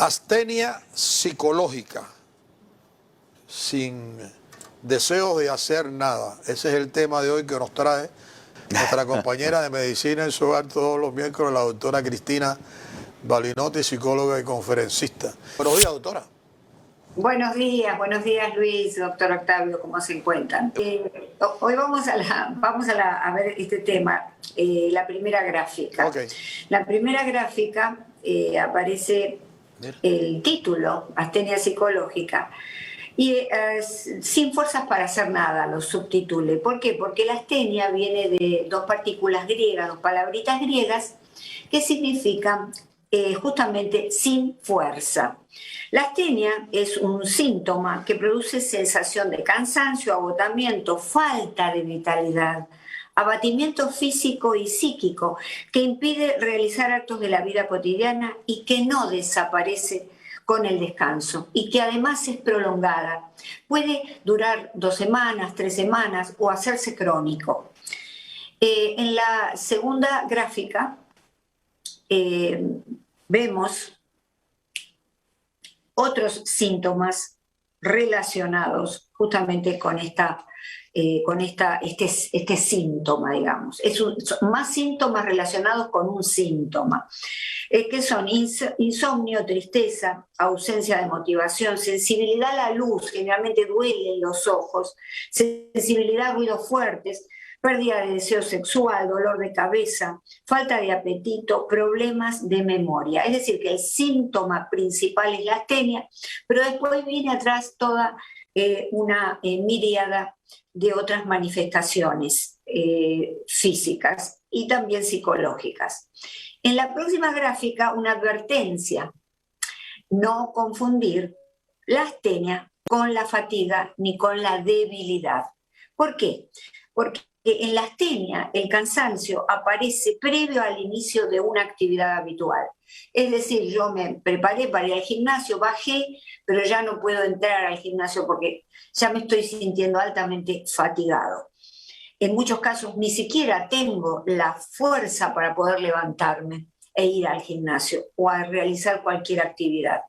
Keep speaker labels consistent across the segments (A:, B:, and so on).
A: Astenia psicológica, sin deseos de hacer nada. Ese es el tema de hoy que nos trae nuestra compañera de medicina en su hogar todos los miércoles, la doctora Cristina Balinotti, psicóloga y conferencista. Buenos días, doctora.
B: Buenos días Luis, doctor Octavio, ¿cómo se encuentran? Hoy vamos a ver este tema, la primera gráfica.
A: Okay.
B: La primera gráfica aparece el título, Astenia psicológica, y sin fuerzas para hacer nada, lo subtitulé. ¿Por qué? Porque la astenia viene de dos partículas griegas, dos palabritas griegas, que significan justamente sin fuerza. La astenia es un síntoma que produce sensación de cansancio, agotamiento, falta de vitalidad, abatimiento físico y psíquico que impide realizar actos de la vida cotidiana y que no desaparece con el descanso y que además es prolongada. Puede durar 2 semanas, 3 semanas o hacerse crónico. En la segunda gráfica vemos otros síntomas relacionados justamente con este síntoma, digamos. Son más síntomas relacionados con un síntoma, que son insomnio, tristeza, ausencia de motivación, sensibilidad a la luz, generalmente duelen los ojos, sensibilidad a ruidos fuertes, pérdida de deseo sexual, dolor de cabeza, falta de apetito, problemas de memoria. Es decir, que el síntoma principal es la astenia, pero después viene atrás toda una miríada de otras manifestaciones físicas y también psicológicas. En la próxima gráfica, una advertencia: no confundir la astenia con la fatiga ni con la debilidad. ¿Por qué? Porque en la astenia el cansancio aparece previo al inicio de una actividad habitual. Es decir, yo me preparé para ir al gimnasio, bajé, pero ya no puedo entrar al gimnasio porque ya me estoy sintiendo altamente fatigado. En muchos casos ni siquiera tengo la fuerza para poder levantarme e ir al gimnasio o a realizar cualquier actividad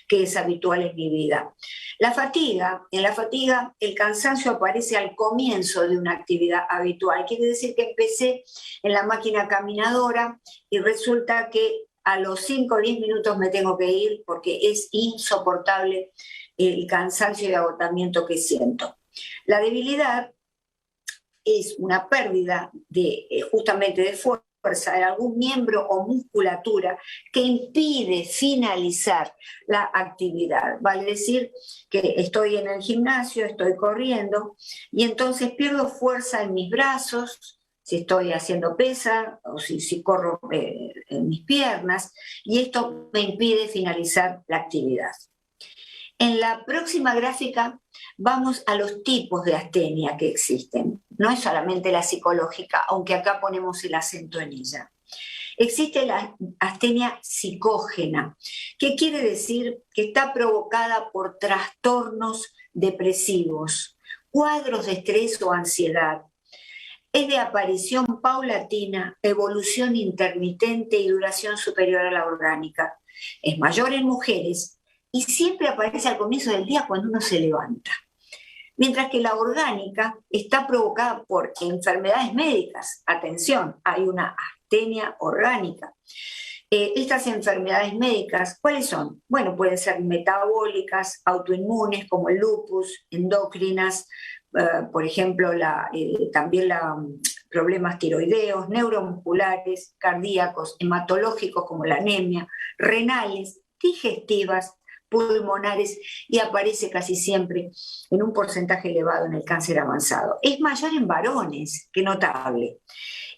B: que es habitual en mi vida. En la fatiga el cansancio aparece al comienzo de una actividad habitual. Quiere decir que empecé en la máquina caminadora y resulta que a los 5 o 10 minutos me tengo que ir porque es insoportable el cansancio y agotamiento que siento. La debilidad es una pérdida justamente de fuerza de algún miembro o musculatura que impide finalizar la actividad. Vale decir que estoy en el gimnasio, estoy corriendo y entonces pierdo fuerza en mis brazos, si estoy haciendo pesa o si corro en mis piernas, y esto me impide finalizar la actividad. En la próxima gráfica vamos a los tipos de astenia que existen. No es solamente la psicológica, aunque acá ponemos el acento en ella. Existe la astenia psicógena, que quiere decir que está provocada por trastornos depresivos, cuadros de estrés o ansiedad. Es de aparición paulatina, evolución intermitente y duración superior a la orgánica. Es mayor en mujeres y siempre aparece al comienzo del día cuando uno se levanta. Mientras que la orgánica está provocada por enfermedades médicas. Atención, hay una astenia orgánica. Estas enfermedades médicas, ¿cuáles son? Bueno, pueden ser metabólicas, autoinmunes como el lupus, endocrinas, por ejemplo, también problemas tiroideos, neuromusculares, cardíacos, hematológicos como la anemia, renales, digestivas, pulmonares, y aparece casi siempre en un porcentaje elevado en el cáncer avanzado. Es mayor en varones, que notable.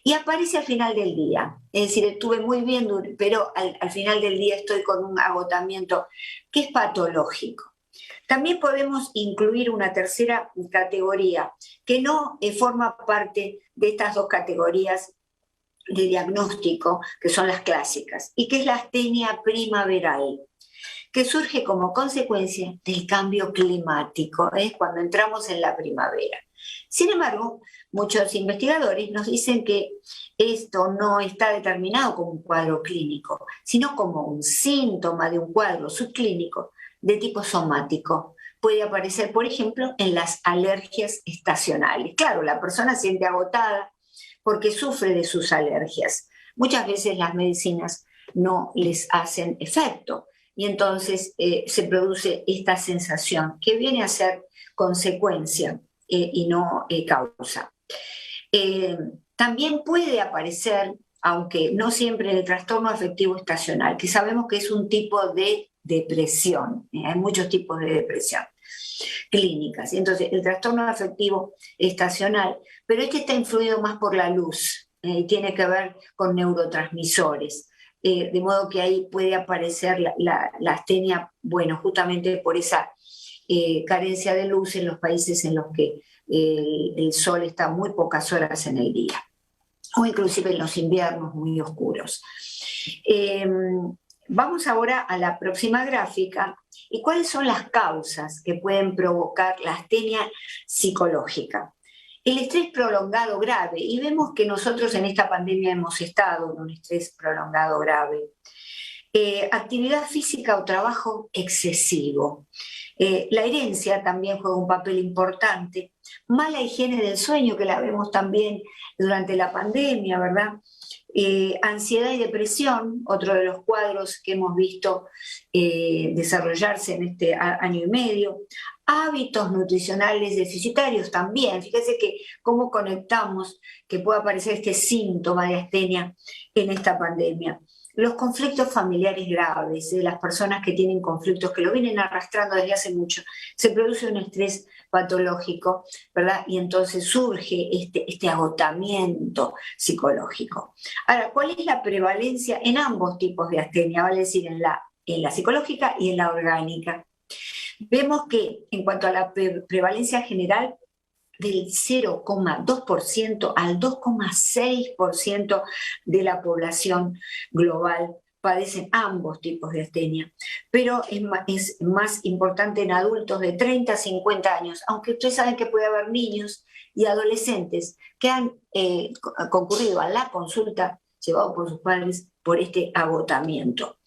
B: Y aparece al final del día, es decir, estuve muy bien, pero al final del día estoy con un agotamiento que es patológico. También podemos incluir una tercera categoría que no forma parte de estas dos categorías de diagnóstico, que son las clásicas, y que es la astenia primaveral, que surge como consecuencia del cambio climático, cuando entramos en la primavera. Sin embargo, muchos investigadores nos dicen que esto no está determinado como un cuadro clínico, sino como un síntoma de un cuadro subclínico de tipo somático. Puede aparecer, por ejemplo, en las alergias estacionales. Claro, la persona se siente agotada porque sufre de sus alergias. Muchas veces las medicinas no les hacen efecto y entonces se produce esta sensación que viene a ser consecuencia y no causa. También puede aparecer, aunque no siempre, el trastorno afectivo estacional, que sabemos que es un tipo de depresión. Hay muchos tipos de depresión clínicas. Entonces, el trastorno afectivo estacional, pero este está influido más por la luz y tiene que ver con neurotransmisores. De modo que ahí puede aparecer la astenia, bueno, justamente por esa carencia de luz en los países en los que el sol está muy pocas horas en el día, o inclusive en los inviernos muy oscuros. Vamos ahora a la próxima gráfica. ¿Y cuáles son las causas que pueden provocar la astenia psicológica? El estrés prolongado grave, y vemos que nosotros en esta pandemia hemos estado en un estrés prolongado grave. Actividad física o trabajo excesivo. La herencia también juega un papel importante. Mala higiene del sueño, que la vemos también durante la pandemia, ¿verdad? Ansiedad y depresión, otro de los cuadros que hemos visto desarrollarse en este año y medio. Hábitos nutricionales deficitarios también. Fíjese que cómo conectamos que pueda aparecer este síntoma de astenia en esta pandemia. Los conflictos familiares graves, de las personas que tienen conflictos, que lo vienen arrastrando desde hace mucho, se produce un estrés patológico, ¿verdad? Y entonces surge este agotamiento psicológico. Ahora, ¿cuál es la prevalencia en ambos tipos de astenia? Vale decir, en la psicológica y en la orgánica. Vemos que en cuanto a la prevalencia general, del 0,2% al 2,6% de la población global padecen ambos tipos de astenia, pero es más importante en adultos de 30 a 50 años, aunque ustedes saben que puede haber niños y adolescentes que han concurrido a la consulta llevados por sus padres por este agotamiento.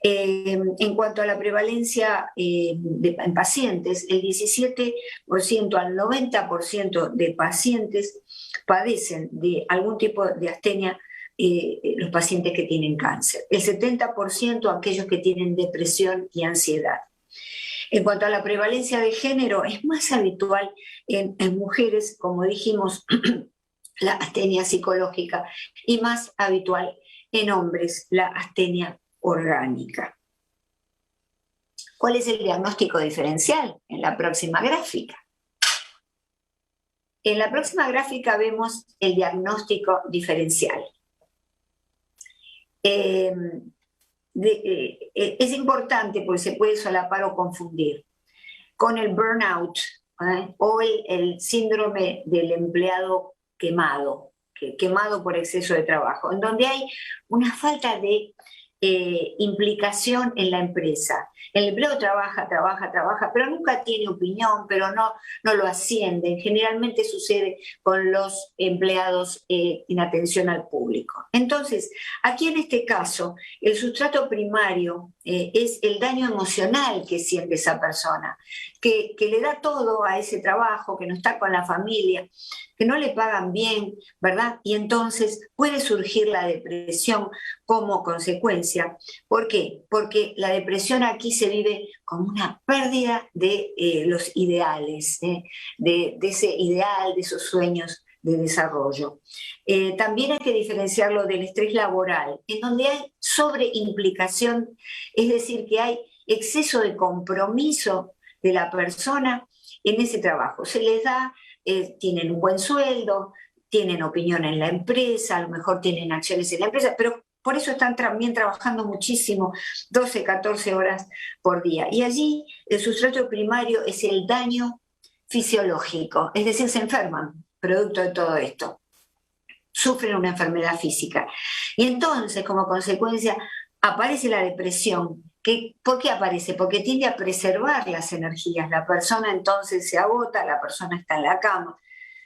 B: En cuanto a la prevalencia en pacientes, el 17% al 90% de pacientes padecen de algún tipo de astenia, los pacientes que tienen cáncer. El 70% aquellos que tienen depresión y ansiedad. En cuanto a la prevalencia de género, es más habitual en mujeres, como dijimos, la astenia psicológica, y más habitual en hombres, la astenia orgánica. ¿Cuál es el diagnóstico diferencial? En la próxima gráfica. En la próxima gráfica vemos el diagnóstico diferencial. Es importante porque se puede solapar o confundir con el burnout o el síndrome del empleado quemado por exceso de trabajo, en donde hay una falta de implicación en la empresa. El empleado trabaja, pero nunca tiene opinión, pero no lo ascienden. Generalmente sucede con los empleados en atención al público. Entonces, aquí en este caso, el sustrato primario es el daño emocional que siente esa persona, que le da todo a ese trabajo, que no está con la familia, que no le pagan bien, ¿verdad? Y entonces puede surgir la depresión como consecuencia. ¿Por qué? Porque la depresión aquí se vive como una pérdida de los ideales, de ese ideal, de esos sueños de desarrollo. También hay que diferenciarlo del estrés laboral, en donde hay sobreimplicación, es decir, que hay exceso de compromiso de la persona en ese trabajo. Se les da, tienen un buen sueldo, tienen opinión en la empresa, a lo mejor tienen acciones en la empresa, pero por eso están también trabajando muchísimo, 12, 14 horas por día. Y allí el sustrato primario es el daño fisiológico, es decir, se enferman producto de todo esto, sufren una enfermedad física. Y entonces, como consecuencia, aparece la depresión. ¿Por qué aparece? Porque tiende a preservar las energías. La persona entonces se agota, la persona está en la cama,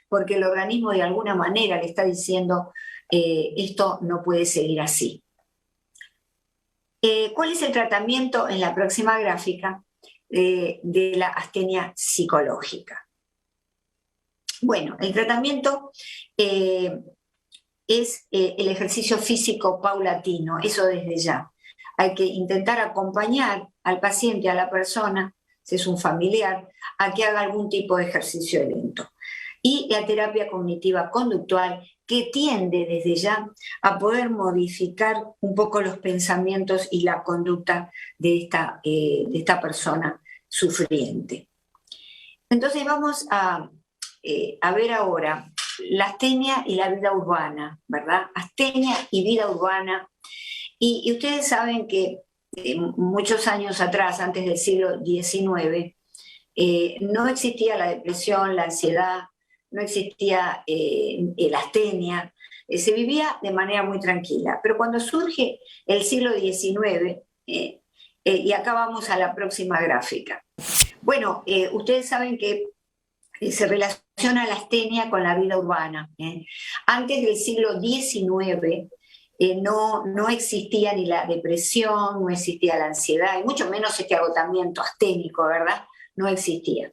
B: porque el organismo de alguna manera le está diciendo esto no puede seguir así. ¿Cuál es el tratamiento en la próxima gráfica de la astenia psicológica? Bueno, el tratamiento es el ejercicio físico paulatino, eso desde ya. Hay que intentar acompañar al paciente, a la persona, si es un familiar, a que haga algún tipo de ejercicio lento. Y la terapia cognitiva conductual, que tiende desde ya a poder modificar un poco los pensamientos y la conducta de esta persona sufriente. Entonces vamos a ver ahora la astenia y la vida urbana, ¿verdad? Astenia y vida urbana. Y ustedes saben que muchos años atrás, antes del siglo XIX, no existía la depresión, la ansiedad, no existía la astenia, se vivía de manera muy tranquila. Pero cuando surge el siglo XIX, y acá vamos a la próxima gráfica. Bueno, ustedes saben que se relaciona la astenia con la vida urbana. Antes del siglo XIX no existía ni la depresión, no existía la ansiedad, y mucho menos este agotamiento asténico, ¿verdad? No existía.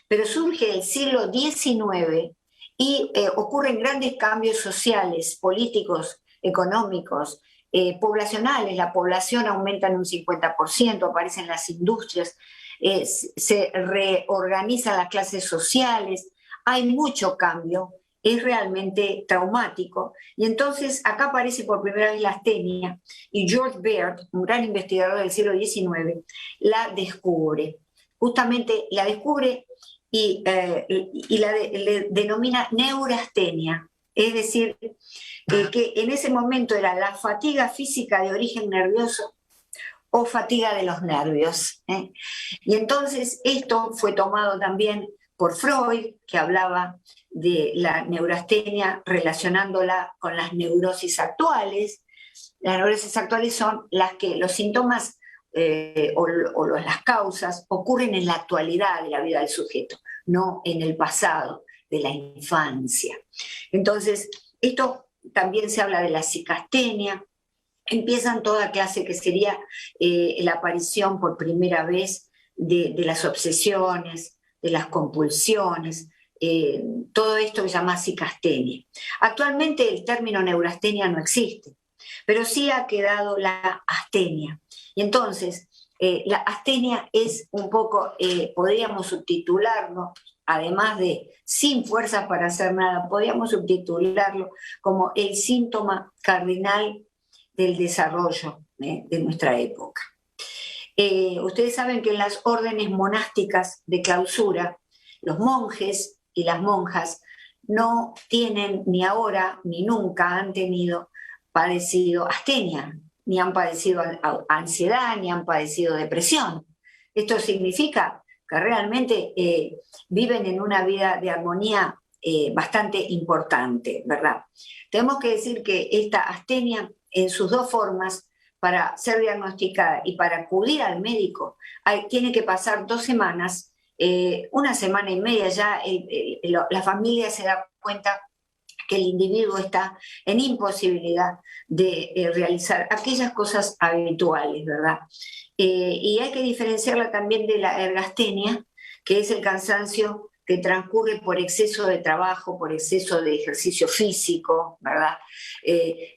B: Pero surge el siglo XIX y ocurren grandes cambios sociales, políticos, económicos, poblacionales. La población aumenta en un 50%, aparecen las industrias, se reorganizan las clases sociales, hay mucho cambio, es realmente traumático. Y entonces acá aparece por primera vez la astenia y George Baird, un gran investigador del siglo XIX, la descubre. Justamente la descubre y le denomina neurastenia, es decir, que en ese momento era la fatiga física de origen nervioso o fatiga de los nervios. Y entonces esto fue tomado también por Freud, que hablaba de la neurastenia relacionándola con las neurosis actuales. Las neurosis actuales son las que los síntomas las causas ocurren en la actualidad de la vida del sujeto, no en el pasado de la infancia. Entonces, esto también se habla de la psicastenia. Empiezan toda clase que sería la aparición por primera vez de las obsesiones, de las compulsiones, todo esto que se llama psicastenia. Actualmente el término neurastenia no existe, pero sí ha quedado la astenia. Y entonces, la astenia es un poco, podríamos subtitularlo, además de sin fuerzas para hacer nada, podríamos subtitularlo como el síntoma cardinal del desarrollo de nuestra época. Ustedes saben que en las órdenes monásticas de clausura, los monjes y las monjas no tienen ni ahora ni nunca han padecido astenia, ni han padecido ansiedad, ni han padecido depresión. Esto significa que realmente viven en una vida de armonía bastante importante, ¿verdad? Tenemos que decir que esta astenia, en sus dos formas, para ser diagnosticada y para acudir al médico, tiene que pasar 2 semanas, una semana y media ya la familia se da cuenta que el individuo está en imposibilidad de realizar aquellas cosas habituales, ¿verdad? Y hay que diferenciarla también de la ergastenia, que es el cansancio que transcurre por exceso de trabajo, por exceso de ejercicio físico, ¿verdad?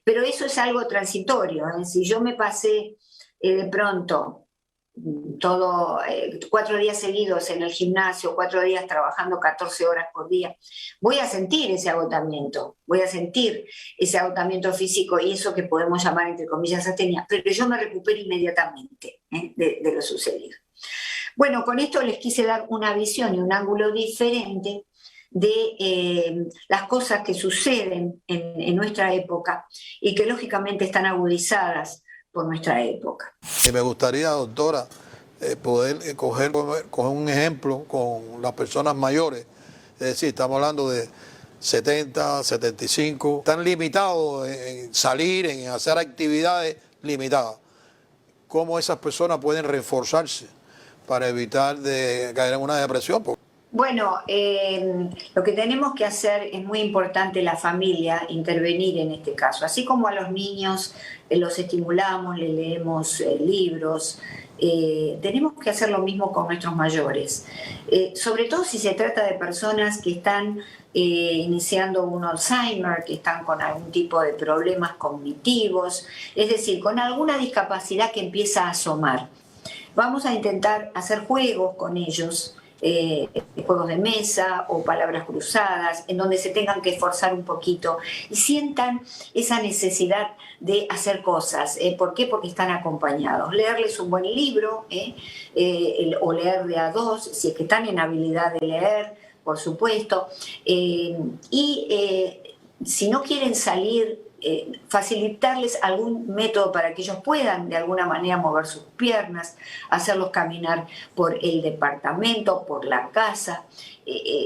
B: Pero eso es algo transitorio. Si yo me pasé de pronto 4 días seguidos en el gimnasio, 4 días trabajando 14 horas por día, voy a sentir ese agotamiento físico y eso que podemos llamar entre comillas astenia, pero yo me recupero inmediatamente de lo sucedido. Bueno, con esto les quise dar una visión y un ángulo diferente de las cosas que suceden en nuestra época y que lógicamente están agudizadas por nuestra época.
A: Y me gustaría, doctora, poder coger un ejemplo con las personas mayores, es decir, estamos hablando de 70, 75, están limitados en salir, en hacer actividades limitadas. ¿Cómo esas personas pueden reforzarse para evitar de caer en una depresión?
B: Bueno, lo que tenemos que hacer es muy importante la familia intervenir en este caso. Así como a los niños los estimulamos, les leemos libros, tenemos que hacer lo mismo con nuestros mayores. Sobre todo si se trata de personas que están iniciando un Alzheimer, que están con algún tipo de problemas cognitivos, es decir, con alguna discapacidad que empieza a asomar. Vamos a intentar hacer juegos con ellos, juegos de mesa o palabras cruzadas, en donde se tengan que esforzar un poquito y sientan esa necesidad de hacer cosas. ¿Por qué? Porque están acompañados. Leerles un buen libro, o leer de a dos, si es que están en habilidad de leer, por supuesto. Si no quieren salir, facilitarles algún método para que ellos puedan de alguna manera mover sus piernas, hacerlos caminar por el departamento, por la casa,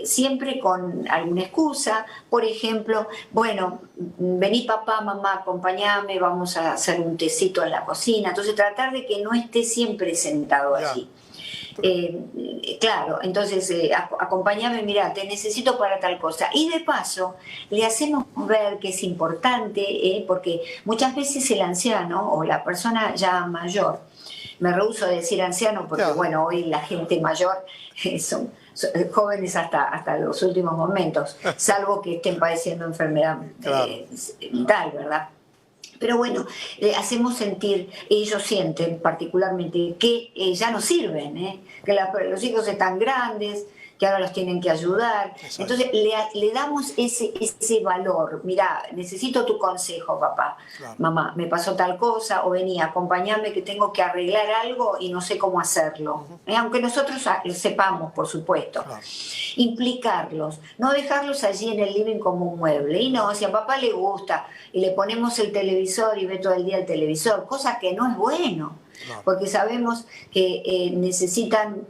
B: siempre con alguna excusa. Por ejemplo, bueno, vení papá, mamá, acompáñame, vamos a hacer un tecito en la cocina. Entonces tratar de que no esté siempre sentado allí. Claro, entonces acompáñame, mira, te necesito para tal cosa. Y de paso, le hacemos ver que es importante, porque muchas veces el anciano o la persona ya mayor, me rehúso de decir anciano porque, bueno, hoy la gente mayor son jóvenes hasta los últimos momentos, salvo que estén padeciendo enfermedad vital, ¿verdad? Pero bueno, hacemos sentir, ellos sienten particularmente que ya no sirven, que los hijos están grandes, que ahora los tienen que ayudar. Exacto. Entonces le damos ese valor. Mirá, necesito tu consejo, papá, mamá, me pasó tal cosa, o vení, acompáñame que tengo que arreglar algo y no sé cómo hacerlo. Aunque nosotros sepamos, por supuesto. Implicarlos, no dejarlos allí en el living como un mueble. Y no, si a papá le gusta y le ponemos el televisor y ve todo el día el televisor, cosa que no es bueno, porque sabemos que necesitan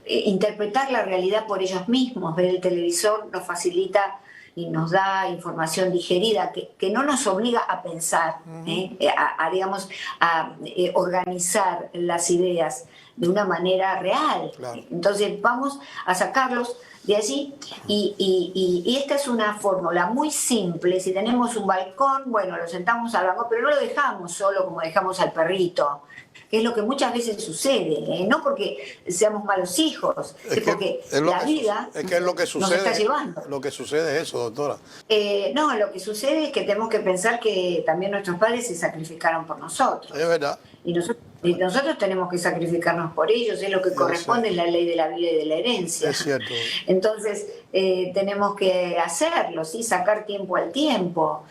B: interpretar la realidad por ellos mismos. Ver el televisor nos facilita y nos da información digerida que no nos obliga a pensar, digamos, a organizar las ideas de una manera real. Entonces vamos a sacarlos de allí y esta es una fórmula muy simple. Si tenemos un balcón, bueno, lo sentamos al balcón, pero no lo dejamos solo como dejamos al perrito, que es lo que muchas veces sucede, no porque seamos malos hijos, es porque la vida
A: es lo que sucede,
B: nos está llevando.
A: Lo que sucede es eso, doctora.
B: No, lo que sucede es que tenemos que pensar que también nuestros padres se sacrificaron por nosotros.
A: Es verdad.
B: Y nosotros tenemos que sacrificarnos por ellos, es lo que corresponde en la ley de la vida y de la herencia.
A: Es cierto.
B: Entonces, tenemos que hacerlo, ¿sí? Sacar tiempo al tiempo.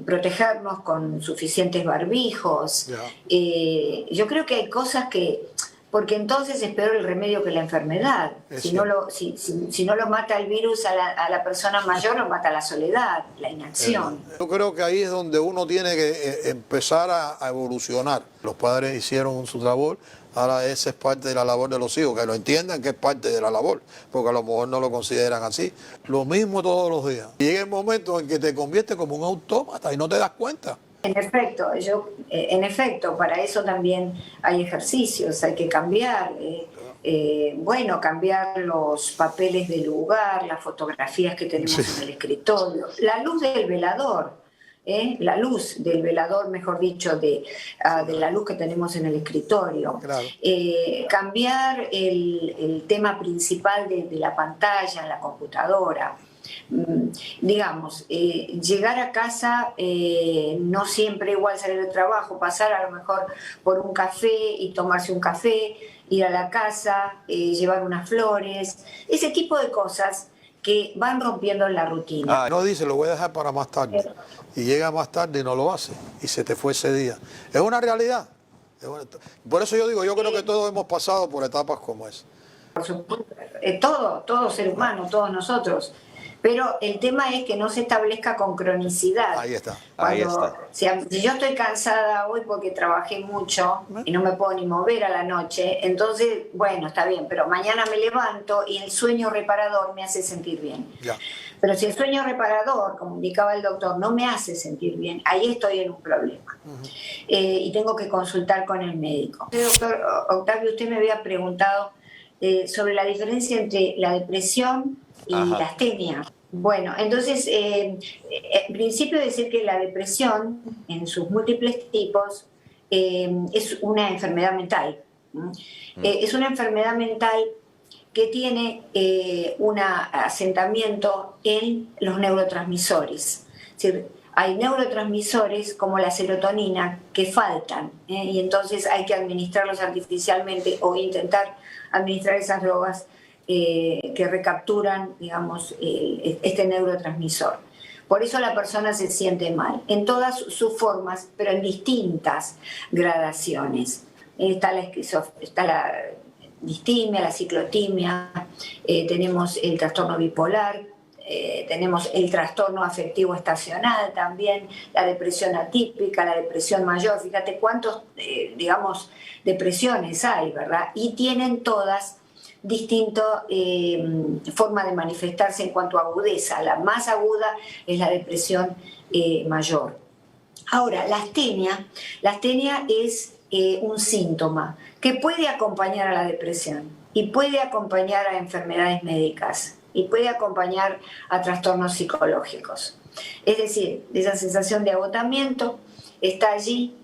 B: Protegernos con suficientes barbijos. Yo creo que hay cosas que, porque entonces es peor el remedio que la enfermedad. Si no lo mata el virus a la persona mayor, lo mata la soledad, la inacción.
A: Yo creo que ahí es donde uno tiene que empezar a evolucionar. Los padres hicieron su labor, ahora esa es parte de la labor de los hijos, que lo entiendan que es parte de la labor, porque a lo mejor no lo consideran así. Lo mismo todos los días. Y llega el momento en que te conviertes como un autómata y no te das cuenta.
B: En efecto, para eso también hay ejercicios, hay que cambiar, cambiar los papeles del lugar, las fotografías que tenemos en el escritorio, la luz del velador. La luz del velador, mejor dicho, de la luz que tenemos en el escritorio. Cambiar el tema principal de la pantalla, la computadora. Digamos, llegar a casa, no siempre igual salir del trabajo, pasar a lo mejor por un café y tomarse un café, ir a la casa, llevar unas flores, ese tipo de cosas que van rompiendo la rutina.
A: No dice, lo voy a dejar para más tarde. Y llega más tarde y no lo hace. Y se te fue ese día. Es una realidad. Por eso yo digo, yo creo que todos hemos pasado por etapas como esa.
B: Por supuesto, todo ser humano, todos nosotros. Pero el tema es que no se establezca con cronicidad.
A: Ahí está.
B: Si yo estoy cansada hoy porque trabajé mucho y no me puedo ni mover a la noche, entonces, bueno, está bien, pero mañana me levanto y el sueño reparador me hace sentir bien. Pero si el sueño reparador, como indicaba el doctor, no me hace sentir bien, ahí estoy en un problema. Y tengo que consultar con el médico. Doctor Octavio, usted me había preguntado sobre la diferencia entre la depresión y
C: Ajá.
B: la astenia. Bueno, entonces, en principio decir que la depresión, en sus múltiples tipos, es una enfermedad mental. Es una enfermedad mental que tiene un asentamiento en los neurotransmisores. Es decir, hay neurotransmisores como la serotonina que faltan, y entonces hay que administrarlos artificialmente o intentar administrar esas drogas que recapturan, digamos, este neurotransmisor. Por eso la persona se siente mal, en todas sus formas, pero en distintas gradaciones. Está la distimia, la ciclotimia, tenemos el trastorno bipolar, tenemos el trastorno afectivo estacional también, la depresión atípica, la depresión mayor. Fíjate cuántos, digamos, depresiones hay, ¿verdad? Y tienen todas distinta forma de manifestarse en cuanto a agudeza. La más aguda es la depresión mayor. Ahora, la astenia es un síntoma que puede acompañar a la depresión y puede acompañar a enfermedades médicas y puede acompañar a trastornos psicológicos. Es decir, esa sensación de agotamiento está allí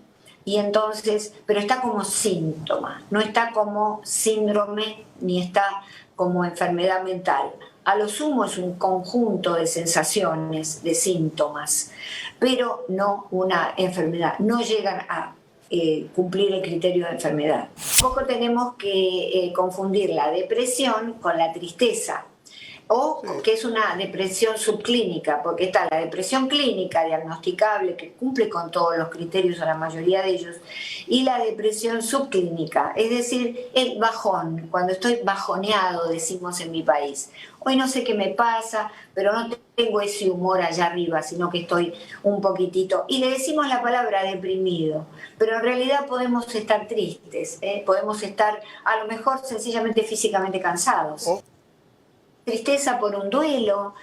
B: y entonces, pero está como síntoma, no está como síndrome ni está como enfermedad mental. A lo sumo es un conjunto de sensaciones, de síntomas, pero no una enfermedad, no llegan a cumplir el criterio de enfermedad. Tampoco tenemos que confundir la depresión con la tristeza, o que es una depresión subclínica, porque está la depresión clínica diagnosticable, que cumple con todos los criterios o la mayoría de ellos, y la depresión subclínica, es decir, el bajón, cuando estoy bajoneado, decimos en mi país. Hoy no sé qué me pasa, pero no tengo ese humor allá arriba, sino que estoy un poquitito. Y le decimos la palabra deprimido, pero en realidad podemos estar tristes, podemos estar a lo mejor sencillamente físicamente cansados. Tristeza por un duelo,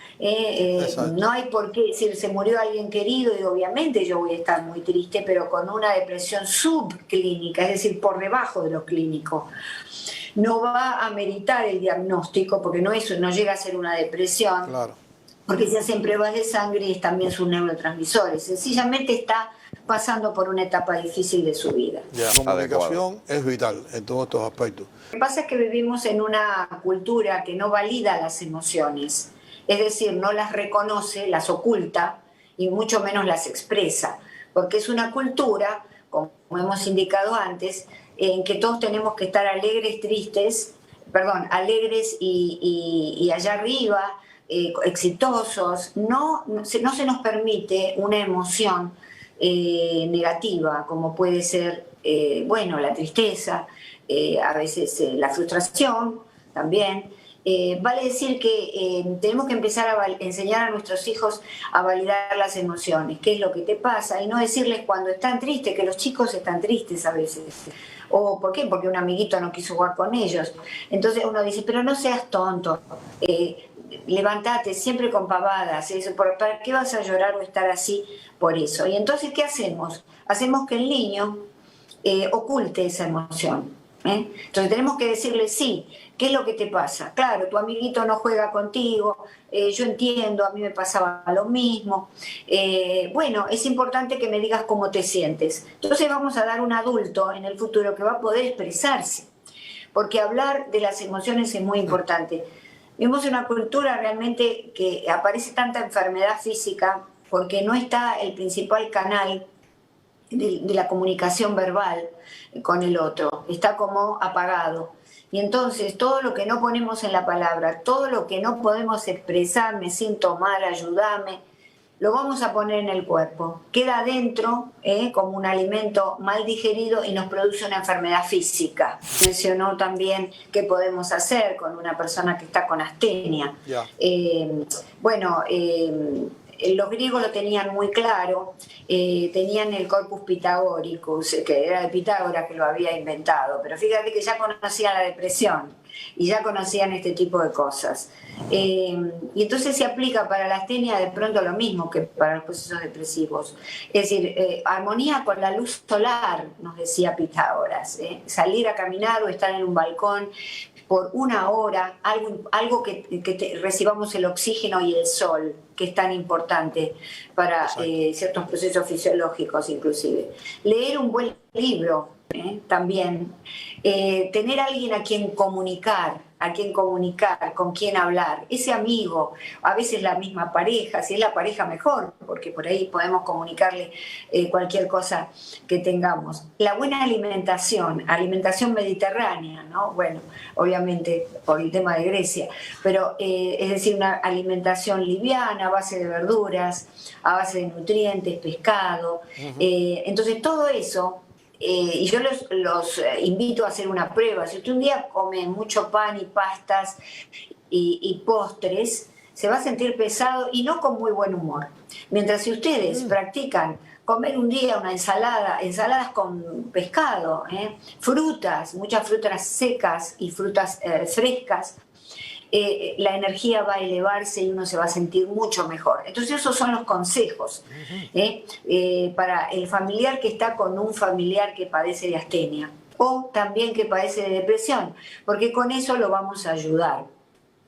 B: no hay por qué decir se murió alguien querido y obviamente yo voy a estar muy triste, pero con una depresión subclínica, es decir, por debajo de lo clínico. No va a meritar el diagnóstico porque no llega a ser una depresión,
A: Claro.
B: porque se hacen pruebas de sangre y también sus neurotransmisores. Sencillamente está pasando por una etapa difícil de su vida.
A: La comunicación es vital en todos estos aspectos.
B: Lo que pasa es que vivimos en una cultura que no valida las emociones, es decir, no las reconoce, las oculta y mucho menos las expresa, porque es una cultura, como hemos indicado antes, en que todos tenemos que estar alegres y allá arriba, exitosos. No se nos permite una emoción negativa, como puede ser, la tristeza, a veces la frustración también. Vale decir que tenemos que empezar a enseñar a nuestros hijos a validar las emociones, qué es lo que te pasa, y no decirles cuando están tristes, que los chicos están tristes a veces. ¿O por qué? Porque un amiguito no quiso jugar con ellos. Entonces uno dice, pero no seas tonto, levántate siempre con pavadas, ¿para qué vas a llorar o estar así por eso? Y entonces, ¿qué hacemos? Hacemos que el niño oculte esa emoción. Entonces tenemos que decirle, sí, ¿qué es lo que te pasa? Claro, tu amiguito no juega contigo, yo entiendo, a mí me pasaba lo mismo. Es importante que me digas cómo te sientes. Entonces vamos a dar un adulto en el futuro que va a poder expresarse, porque hablar de las emociones es muy importante. Vivimos en una cultura realmente que aparece tanta enfermedad física porque no está el principal canal de la comunicación verbal con el otro, está como apagado. Y entonces todo lo que no ponemos en la palabra, todo lo que no podemos expresar, me siento mal, ayúdame, lo vamos a poner en el cuerpo. Queda adentro como un alimento mal digerido y nos produce una enfermedad física. Mencionó también qué podemos hacer con una persona que está con astenia.
A: Yeah.
B: Los griegos lo tenían muy claro, tenían el corpus pitagóricus, que era de Pitágoras que lo había inventado, pero fíjate que ya conocían la depresión y ya conocían este tipo de cosas. Y entonces se aplica para la astenia de pronto lo mismo que para los procesos depresivos. Es decir, armonía con la luz solar, nos decía Pitágoras, salir a caminar o estar en un balcón por una hora, algo que recibamos el oxígeno y el sol, que es tan importante para ciertos procesos fisiológicos inclusive. Leer un buen libro también, tener a alguien a quien comunicar, con quien hablar, ese amigo, a veces la misma pareja, si es la pareja mejor, porque por ahí podemos comunicarle cualquier cosa que tengamos. La buena alimentación mediterránea, ¿no? Bueno, obviamente por el tema de Grecia, pero es decir, una alimentación liviana, a base de verduras, a base de nutrientes, pescado. Entonces todo eso, y yo los invito a hacer una prueba. Si usted un día come mucho pan y pastas y postres, se va a sentir pesado y no con muy buen humor. Mientras si ustedes practican comer un día una ensaladas con pescado, frutas, muchas frutas secas y frutas frescas, la energía va a elevarse y uno se va a sentir mucho mejor. Entonces esos son los consejos para el familiar que está con un familiar que padece de astenia o también que padece de depresión, porque con eso lo vamos a ayudar.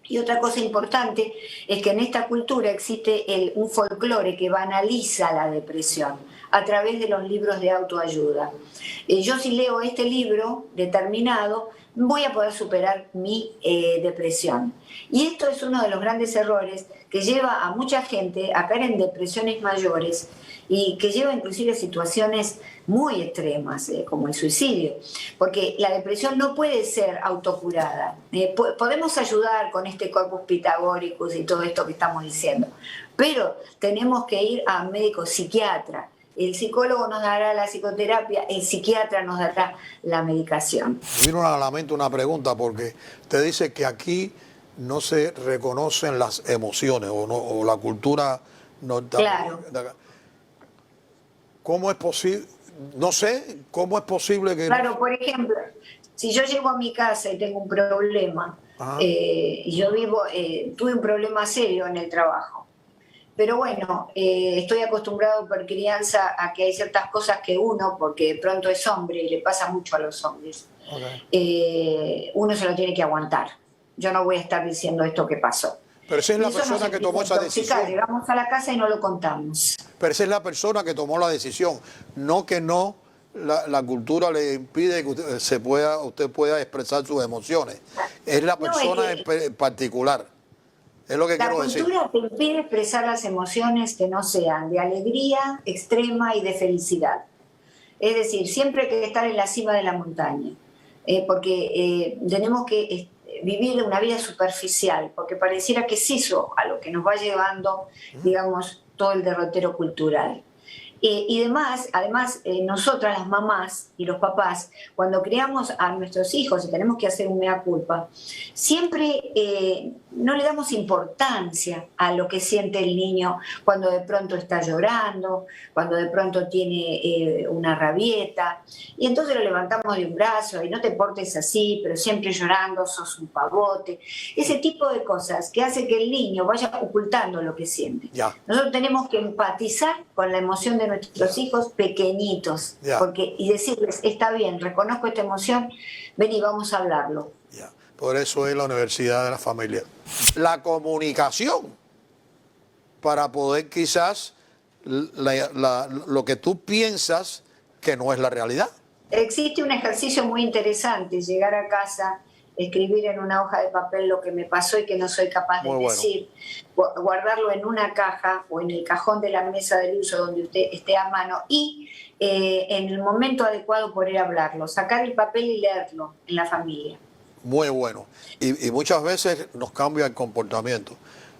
B: Y otra cosa importante es que en esta cultura existe un folclore que banaliza la depresión a través de los libros de autoayuda. Yo si leo este libro determinado, voy a poder superar mi depresión. Y esto es uno de los grandes errores que lleva a mucha gente a caer en depresiones mayores y que lleva inclusive a situaciones muy extremas, como el suicidio. Porque la depresión no puede ser autocurada. Podemos ayudar con este corpus pitagóricus y todo esto que estamos diciendo, pero tenemos que ir a médico psiquiatra. El psicólogo nos dará la psicoterapia, el psiquiatra nos dará la medicación.
A: Me vino a la mente una pregunta, porque te dice que aquí no se reconocen las emociones o la cultura norteamericana. Claro. ¿Cómo es posible? No sé, ¿cómo es posible que...?
B: Claro, por ejemplo, si yo llego a mi casa y tengo un problema, y yo tuve un problema serio en el trabajo, pero bueno, estoy acostumbrado por crianza a que hay ciertas cosas que uno, porque de pronto es hombre y le pasa mucho a los hombres, uno se lo tiene que aguantar. Yo no voy a estar diciendo esto que pasó.
A: Pero esa es la persona que tomó esa decisión.
B: Llegamos a la casa y no lo contamos.
A: Pero esa es la persona que tomó la decisión, no que la cultura le impide que usted pueda expresar sus emociones. Es la persona en particular. Es lo que quiero decir.
B: La cultura te impide expresar las emociones que no sean de alegría extrema y de felicidad. Es decir, siempre hay que estar en la cima de la montaña, porque tenemos que vivir una vida superficial, porque pareciera que es eso a lo que nos va llevando, digamos, todo el derrotero cultural. Y además, nosotras las mamás y los papás, cuando criamos a nuestros hijos y tenemos que hacer un mea culpa, siempre no le damos importancia a lo que siente el niño cuando de pronto está llorando, cuando de pronto tiene una rabieta, y entonces lo levantamos de un brazo y no te portes así, pero siempre llorando, sos un pavote. Ese tipo de cosas que hace que el niño vaya ocultando lo que siente. Ya. Nosotros tenemos que empatizar con la emoción de nuestros hijos pequeñitos, y decirles, está bien, reconozco esta emoción, vení, vamos a hablarlo.
A: Por eso es la universidad de la familia. La comunicación, para poder quizás lo que tú piensas que no es la realidad.
B: Existe un ejercicio muy interesante, llegar a casa, escribir en una hoja de papel lo que me pasó y que no soy capaz de decir, guardarlo en una caja o en el cajón de la mesa del uso donde usted esté a mano y en el momento adecuado poder hablarlo, sacar el papel y leerlo en la familia.
A: Muy bueno. Y muchas veces nos cambia el comportamiento,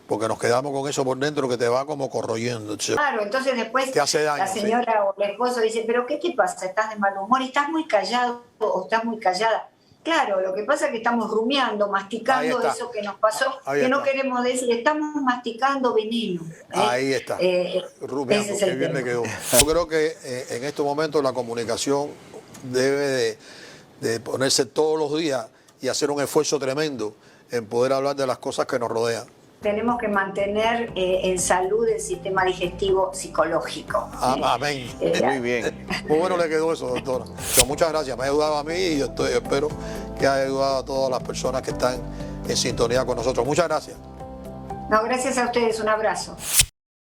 A: porque nos quedamos con eso por dentro que te va como corroyendo.
B: Claro, entonces después
A: te hace daño,
B: la señora o el esposo dice, pero ¿qué te pasa? ¿Estás de mal humor? ¿Estás muy callado o estás muy callada? Claro, lo que pasa es que estamos rumiando, masticando eso que nos pasó, que no queremos decir, estamos masticando veneno.
A: Ahí está, rumiando, qué bien le quedó. Yo creo que en estos momentos la comunicación debe de ponerse todos los días y hacer un esfuerzo tremendo en poder hablar de las cosas que nos rodean.
B: Tenemos que mantener en salud el sistema digestivo psicológico.
A: Amén. Muy bien. Muy bueno le quedó eso, doctora. Muchas gracias, me ha ayudado a mí y yo espero que que ha ayudado a todas las personas que están en sintonía con nosotros. Muchas gracias.
B: No, gracias a ustedes, un abrazo.